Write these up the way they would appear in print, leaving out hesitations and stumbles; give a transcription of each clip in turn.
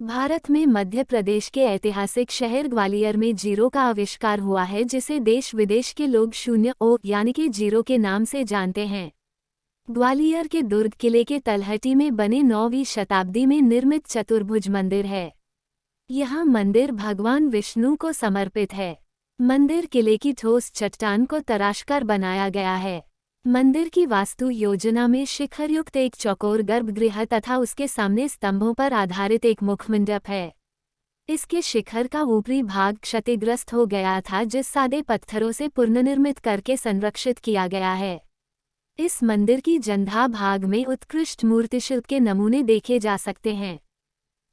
भारत में मध्य प्रदेश के ऐतिहासिक शहर ग्वालियर में जीरो का आविष्कार हुआ है, जिसे देश विदेश के लोग शून्य ओ यानी कि जीरो के नाम से जानते हैं। ग्वालियर के दुर्ग किले के तलहटी में बने 9वीं शताब्दी में निर्मित चतुर्भुज मंदिर है। यह मंदिर भगवान विष्णु को समर्पित है। मंदिर किले की ठोस चट्टान को तराशकर बनाया गया है। मंदिर की वास्तु योजना में शिखरयुक्त एक चौकोर गर्भगृह तथा उसके सामने स्तंभों पर आधारित एक मुखमंडप है। इसके शिखर का ऊपरी भाग क्षतिग्रस्त हो गया था, जिस सादे पत्थरों से पुनर्निर्मित करके संरक्षित किया गया है। इस मंदिर की जंधा भाग में उत्कृष्ट मूर्तिशिल्प के नमूने देखे जा सकते हैं।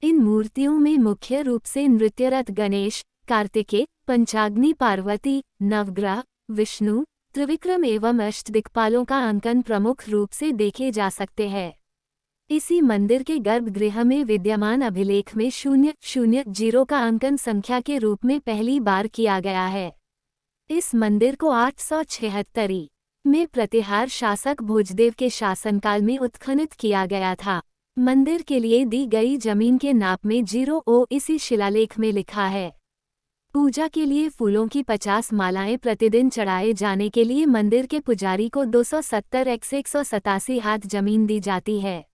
इन मूर्तियों में मुख्य रूप से नृत्यरत गणेश, कार्तिकेय, पंचाग्नि पार्वती, नवग्रह, विष्णु, त्रिविक्रम एवं अष्टदिक्पालों का अंकन प्रमुख रूप से देखे जा सकते हैं। इसी मंदिर के गर्भगृह में विद्यमान अभिलेख में 000 का अंकन संख्या के रूप में पहली बार किया गया है। इस मंदिर को 876 में प्रतिहार शासक भोजदेव के शासनकाल में उत्खनन किया गया था। मंदिर के लिए दी गई जमीन के नाप में 0 इसी शिलालेख में लिखा है। पूजा के लिए फूलों की 50 मालाएं प्रतिदिन चढ़ाए जाने के लिए मंदिर के पुजारी को 270x187 हाथ जमीन दी जाती है।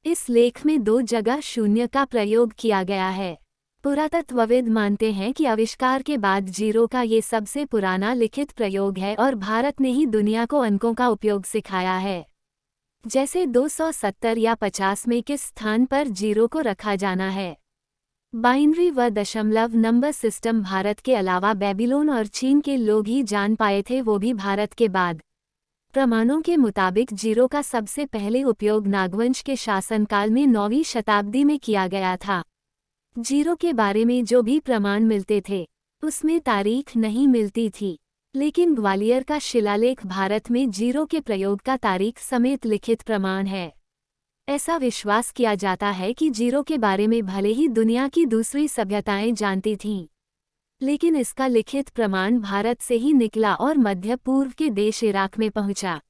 इस लेख में 2 जगह 0 का प्रयोग किया गया है। पुरातत्वविद मानते हैं कि आविष्कार के बाद जीरो का ये सबसे पुराना लिखित प्रयोग है और भारत ने ही दुनिया को अंकों का उपयोग सिखाया है। जैसे 270 या 50 में किस स्थान पर जीरो को रखा जाना है। बाइनरी व दशमलव नंबर सिस्टम भारत के अलावा बेबीलोन और चीन के लोग ही जान पाए थे, वो भी भारत के बाद। प्रमाणों के मुताबिक जीरो का सबसे पहले उपयोग नागवंश के शासनकाल में 9वीं शताब्दी में किया गया था। जीरो के बारे में जो भी प्रमाण मिलते थे उसमें तारीख नहीं मिलती थी, लेकिन ग्वालियर का शिलालेख भारत में जीरो के प्रयोग का तारीख समेत लिखित प्रमाण है। ऐसा विश्वास किया जाता है कि जीरो के बारे में भले ही दुनिया की दूसरी सभ्यताएं जानती थीं, लेकिन इसका लिखित प्रमाण भारत से ही निकला और मध्य पूर्व के देश इराक में पहुंचा।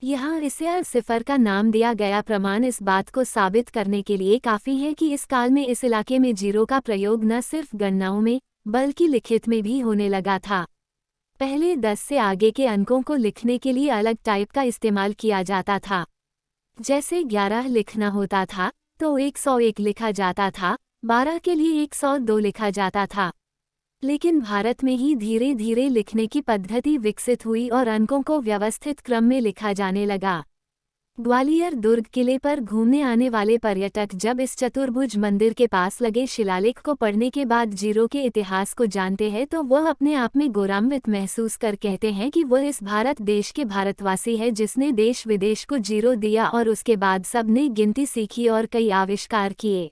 यहाँ इसे अल-सिफर का नाम दिया गया प्रमाण इस बात को साबित करने के लिए काफ़ी है कि इस काल में इस इलाके में जीरो का प्रयोग न सिर्फ गणनाओं में बल्कि लिखित में भी होने लगा था। पहले 10 से आगे के अंकों को लिखने के लिए अलग टाइप का इस्तेमाल किया जाता था। जैसे 11 लिखना होता था तो 101 लिखा जाता था, 12 के लिए 102 लिखा जाता था। लेकिन भारत में ही धीरे धीरे लिखने की पद्धति विकसित हुई और अंकों को व्यवस्थित क्रम में लिखा जाने लगा। ग्वालियर दुर्ग किले पर घूमने आने वाले पर्यटक जब इस चतुर्भुज मंदिर के पास लगे शिलालेख को पढ़ने के बाद जीरो के इतिहास को जानते हैं तो वह अपने आप में गौरवान्वित महसूस कर कहते हैं कि वह इस भारत देश के भारतवासी है जिसने देश विदेश को जीरो दिया और उसके बाद सबने गिनती सीखी और कई आविष्कार किए।